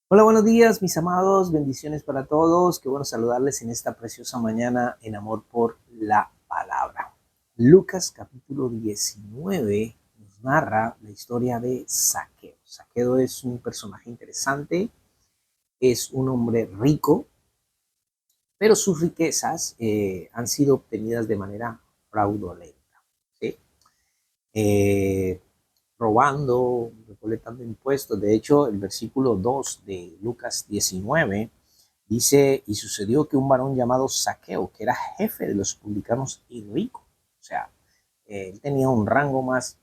Hola, buenos días, mis amados, bendiciones para todos. Qué bueno saludarles en esta preciosa mañana en amor por la palabra. Lucas capítulo 19 nos narra la historia de Zaqueo. Zaqueo es un personaje interesante, es un hombre rico, pero sus riquezas han sido obtenidas de manera fraudulenta, ¿sí? Eh, Robando, recolectando impuestos. De hecho, el versículo 2 de Lucas 19 dice, y sucedió que un varón llamado Zaqueo, que era jefe de los publicanos y rico, o sea, él tenía un rango más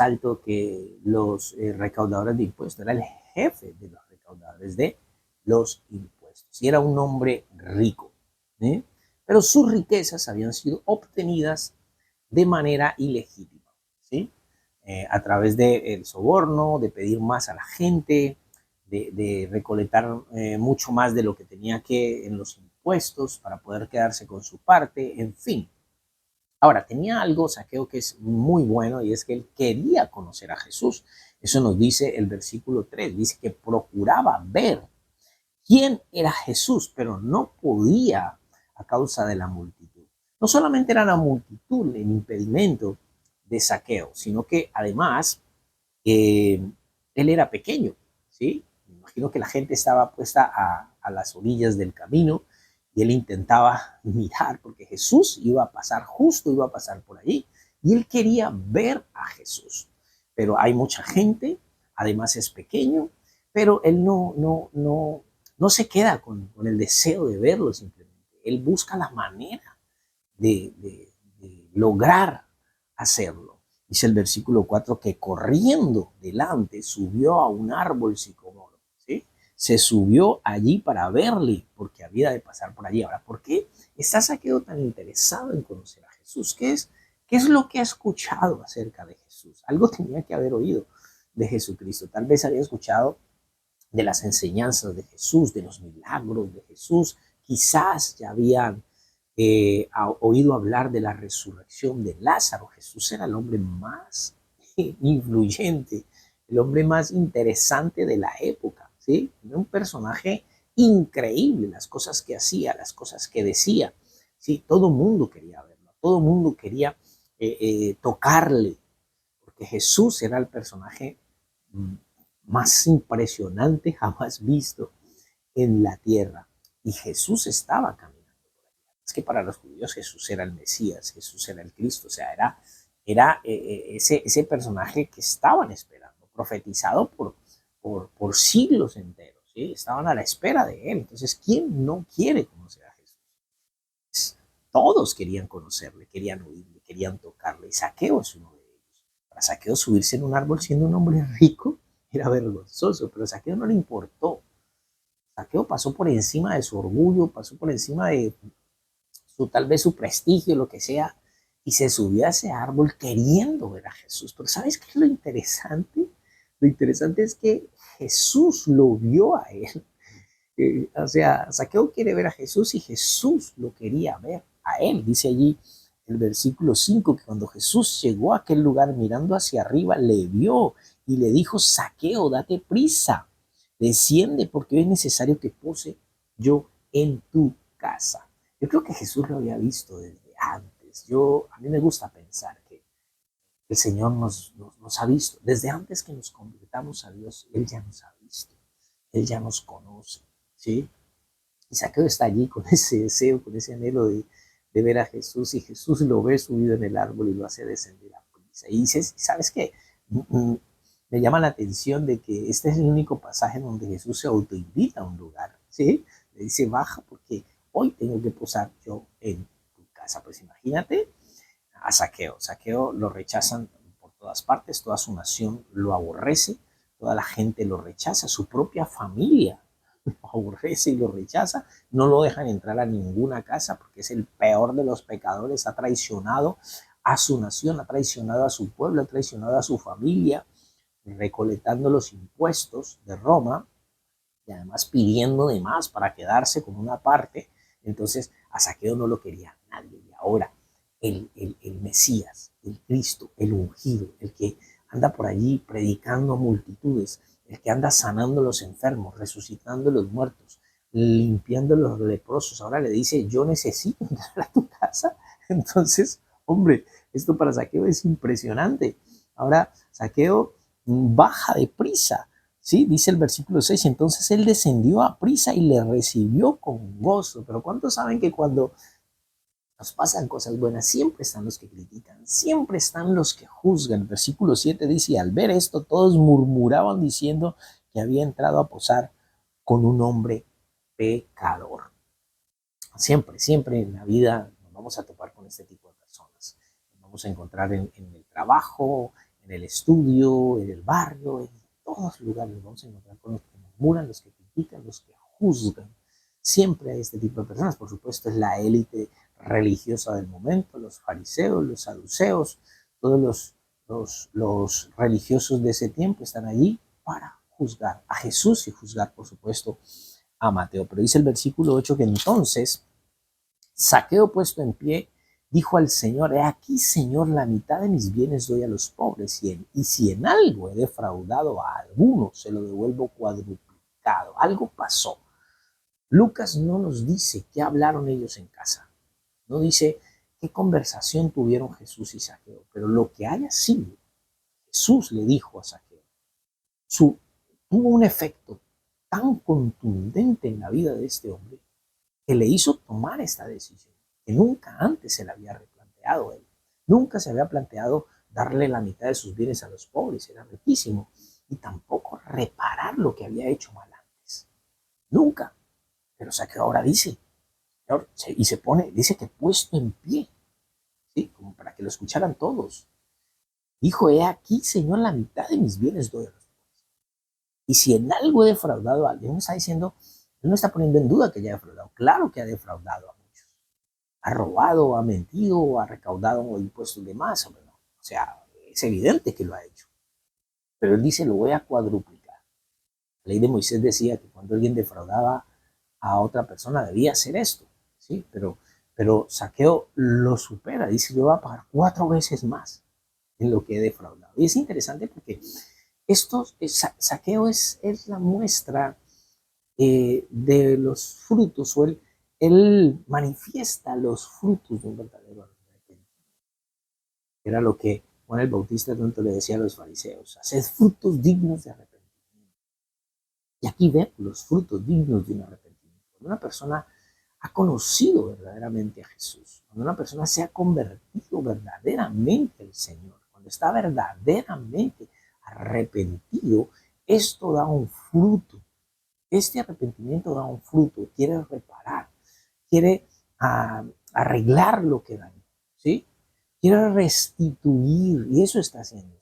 alto que los recaudadores de impuestos, era el jefe de los recaudadores de los impuestos, y era un hombre rico, ¿eh? Pero sus riquezas habían sido obtenidas de manera ilegítima, ¿sí? A través del soborno, de pedir más a la gente, de recolectar mucho más de lo que tenía que en los impuestos para poder quedarse con su parte, en fin. Ahora, tenía algo, Saqueo, que es muy bueno, y es que él quería conocer a Jesús. Eso nos dice el versículo 3, dice que procuraba ver quién era Jesús, pero no podía a causa de la multitud. No solamente era la multitud el impedimento de Saqueo, sino que además eh, él era pequeño, ¿sí? Me imagino que la gente estaba puesta a las orillas del camino y él intentaba mirar porque Jesús iba a pasar, justo iba a pasar por allí, y él quería ver a Jesús. Pero hay mucha gente, además es pequeño, pero él no se queda con el deseo de verlo simplemente. Él busca la manera de lograr hacerlo. Dice el versículo 4 que corriendo delante subió a un árbol sicómoro, ¿sí? Se subió allí para verle, porque había de pasar por allí. Ahora, ¿por qué está Saqueo tan interesado en conocer a Jesús? ¿Qué es lo que ha escuchado acerca de Jesús? Algo tenía que haber oído de Jesucristo. Tal vez había escuchado de las enseñanzas de Jesús, de los milagros de Jesús. Quizás ya habían oído hablar de la resurrección de Lázaro. Jesús era el hombre más influyente, el hombre más interesante de la época, ¿sí? Era un personaje increíble, las cosas que hacía, las cosas que decía, ¿sí? Todo el mundo quería verlo, todo el mundo quería tocarle, porque Jesús era el personaje más impresionante jamás visto en la tierra. Y Jesús estaba caminando. Es que para los judíos Jesús era el Mesías, Jesús era el Cristo, o sea, era ese personaje que estaban esperando, profetizado por siglos enteros, ¿sí? Estaban a la espera de él. Entonces, ¿quién no quiere conocer a Jesús? Todos querían conocerle, querían oírle, querían tocarle, y Saqueo es uno de ellos. Para Saqueo subirse en un árbol siendo un hombre rico era vergonzoso, pero a Saqueo no le importó. Saqueo pasó por encima de su orgullo, pasó por encima de tal vez su prestigio, lo que sea, y se subió a ese árbol queriendo ver a Jesús. Pero ¿sabes qué es lo interesante? Lo interesante es que Jesús lo vio a él. O sea, Saqueo quiere ver a Jesús y Jesús lo quería ver a él. Dice allí el versículo 5 que cuando Jesús llegó a aquel lugar mirando hacia arriba, le vio y le dijo, Saqueo, date prisa, desciende porque hoy es necesario que pose yo en tu casa. Yo creo que Jesús lo había visto desde antes. A mí me gusta pensar que el Señor nos ha visto. Desde antes que nos convirtamos a Dios, Él ya nos ha visto. Él ya nos conoce, ¿sí? Y Saqueo está allí con ese deseo, con ese anhelo de ver a Jesús, y Jesús lo ve subido en el árbol y lo hace descender a prisa. Y dices, ¿sabes qué? Me llama la atención de que este es el único pasaje en donde Jesús se autoinvita a un lugar, ¿sí? Le dice, baja porque hoy tengo que posar yo en tu casa. Pues imagínate a Saqueo. Saqueo lo rechazan por todas partes, toda su nación lo aborrece, toda la gente lo rechaza, su propia familia lo aborrece y lo rechaza, no lo dejan entrar a ninguna casa porque es el peor de los pecadores, ha traicionado a su nación, ha traicionado a su pueblo, ha traicionado a su familia, recolectando los impuestos de Roma y además pidiendo de más para quedarse con una parte. Entonces a Saqueo no lo quería nadie. Y ahora el Mesías, el Cristo, el ungido, el que anda por allí predicando a multitudes, el que anda sanando a los enfermos, resucitando a los muertos, limpiando a los leprosos. Ahora le dice, yo necesito entrar a tu casa. Entonces, hombre, esto para Zaqueo es impresionante. Ahora, Zaqueo baja de prisa, ¿sí? Dice el versículo 6, entonces él descendió a prisa y le recibió con gozo. Pero ¿cuántos saben que cuando nos pasan cosas buenas, siempre están los que critican, siempre están los que juzgan? El versículo 7 dice, y al ver esto, todos murmuraban diciendo que había entrado a posar con un hombre pecador. Siempre, siempre en la vida nos vamos a topar con este tipo de personas. Nos vamos a encontrar en el trabajo, en el estudio, en el barrio, en todos los lugares. Nos vamos a encontrar con los que murmuran, los que critican, los que juzgan. Siempre hay este tipo de personas. Por supuesto, es la élite religiosa del momento, los fariseos, los saduceos, todos los religiosos de ese tiempo están allí para juzgar a Jesús y juzgar, por supuesto, a Mateo. Pero dice el versículo 8 que entonces Zaqueo, puesto en pie, dijo al Señor, he aquí, Señor, la mitad de mis bienes doy a los pobres, y si en algo he defraudado a alguno, se lo devuelvo cuadruplicado. Algo pasó. Lucas no nos dice qué hablaron ellos en casa. No dice qué conversación tuvieron Jesús y Zaqueo, pero lo que haya sido, Jesús le dijo a Zaqueo, tuvo un efecto tan contundente en la vida de este hombre que le hizo tomar esta decisión, que nunca antes se la había replanteado él. Nunca se había planteado darle la mitad de sus bienes a los pobres, era riquísimo, y tampoco reparar lo que había hecho mal antes. Nunca. Pero Zaqueo ahora dice, y se pone, dice que puesto en pie, ¿sí? Como para que lo escucharan todos. Dijo, he aquí, Señor, la mitad de mis bienes doy a los pobres. Y si en algo he defraudado a alguien, no está diciendo, él no está poniendo en duda que haya defraudado. Claro que ha defraudado a muchos. Ha robado, ha mentido, ha recaudado impuestos de más. O sea, es evidente que lo ha hecho. Pero él dice, lo voy a cuadruplicar. La ley de Moisés decía que cuando alguien defraudaba a otra persona debía hacer esto, ¿sí? Pero Zaqueo lo supera, dice, yo voy a pagar 4 veces más en lo que he defraudado. Y es interesante porque Zaqueo es la muestra de los frutos, o él manifiesta los frutos de un verdadero arrepentimiento. Era lo que Juan el Bautista tanto le decía a los fariseos, haced frutos dignos de arrepentimiento. Y aquí vemos los frutos dignos de un arrepentimiento. Cuando una persona ha conocido verdaderamente a Jesús, cuando una persona se ha convertido verdaderamente al Señor, cuando está verdaderamente arrepentido, esto da un fruto. Este arrepentimiento da un fruto, quiere reparar, quiere arreglar lo que dañó, ¿sí? Quiere restituir, y eso está haciendo.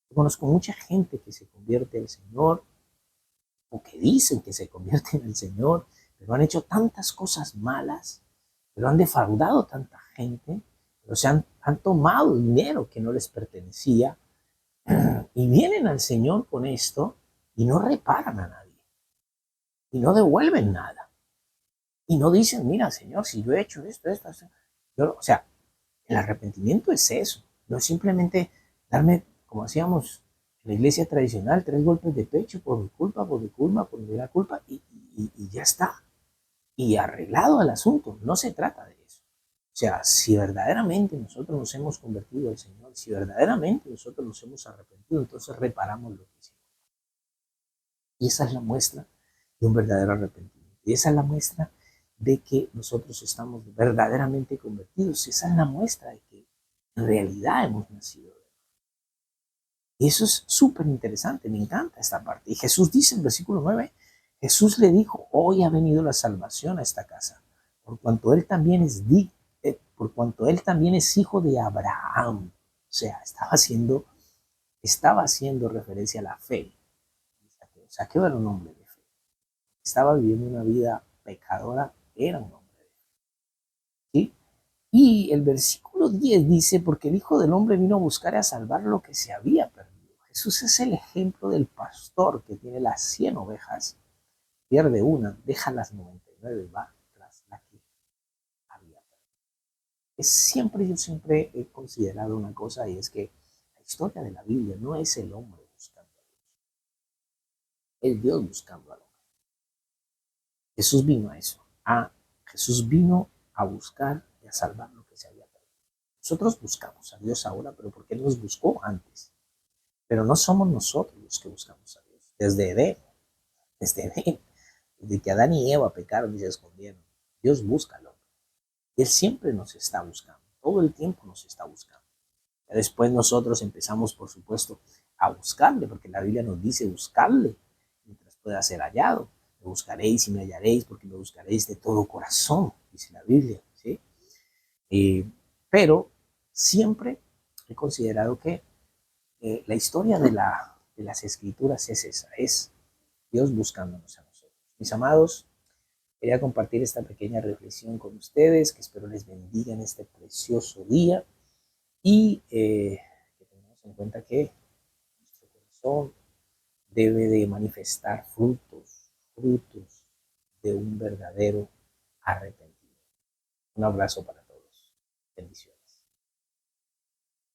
Yo conozco mucha gente que se convierte al Señor, o que dicen que se convierten en el Señor, pero han hecho tantas cosas malas, pero han defraudado tanta gente, pero han tomado dinero que no les pertenecía, y vienen al Señor con esto y no reparan a nadie, y no devuelven nada, y no dicen, mira, Señor, si yo he hecho esto. O sea, el arrepentimiento es eso, no es simplemente darme, como hacíamos en la iglesia tradicional, 3 golpes de pecho por mi culpa, por mi culpa, y ya está. Y arreglado el asunto, no se trata de eso. O sea, si verdaderamente nosotros nos hemos convertido al Señor, si verdaderamente nosotros nos hemos arrepentido, entonces reparamos lo que hicimos. Y esa es la muestra de un verdadero arrepentimiento. Y esa es la muestra de que nosotros estamos verdaderamente convertidos. Esa es la muestra de que en realidad hemos nacido. Y eso es súper interesante, me encanta esta parte. Y Jesús dice en versículo 9, Jesús le dijo, hoy ha venido la salvación a esta casa, por cuanto él también por cuanto él también es hijo de Abraham. O sea, estaba haciendo referencia a la fe. Zaqueo era un hombre de fe. Estaba viviendo una vida pecadora, era un hombre de fe. ¿Sí? Y el versículo 10 dice, porque el Hijo del Hombre vino a buscar y a salvar lo que se había perdido. Jesús es el ejemplo del pastor que tiene las 100 ovejas, pierde una, deja las 99 y va tras la que había perdido. Yo siempre he considerado una cosa, y es que la historia de la Biblia no es el hombre buscando a Dios. Es Dios buscando al hombre. Jesús vino a eso. Jesús vino a buscar y a salvar lo que se había perdido. Nosotros buscamos a Dios ahora, pero porque Él nos buscó antes. Pero no somos nosotros los que buscamos a Dios. Desde que Adán y Eva pecaron y se escondieron, Dios busca al hombre. Él siempre nos está buscando, todo el tiempo nos está buscando. Ya después nosotros empezamos, por supuesto, a buscarle, porque la Biblia nos dice buscarle mientras pueda ser hallado. Me buscaréis y me hallaréis, porque me buscaréis de todo corazón, dice la Biblia. ¿Sí? Pero siempre he considerado que la historia de las escrituras es esa, es Dios buscándonos a nosotros. Mis amados, quería compartir esta pequeña reflexión con ustedes, que espero les bendiga en este precioso día y que tengamos en cuenta que nuestro corazón debe de manifestar frutos de un verdadero arrepentimiento. Un abrazo para todos. Bendiciones.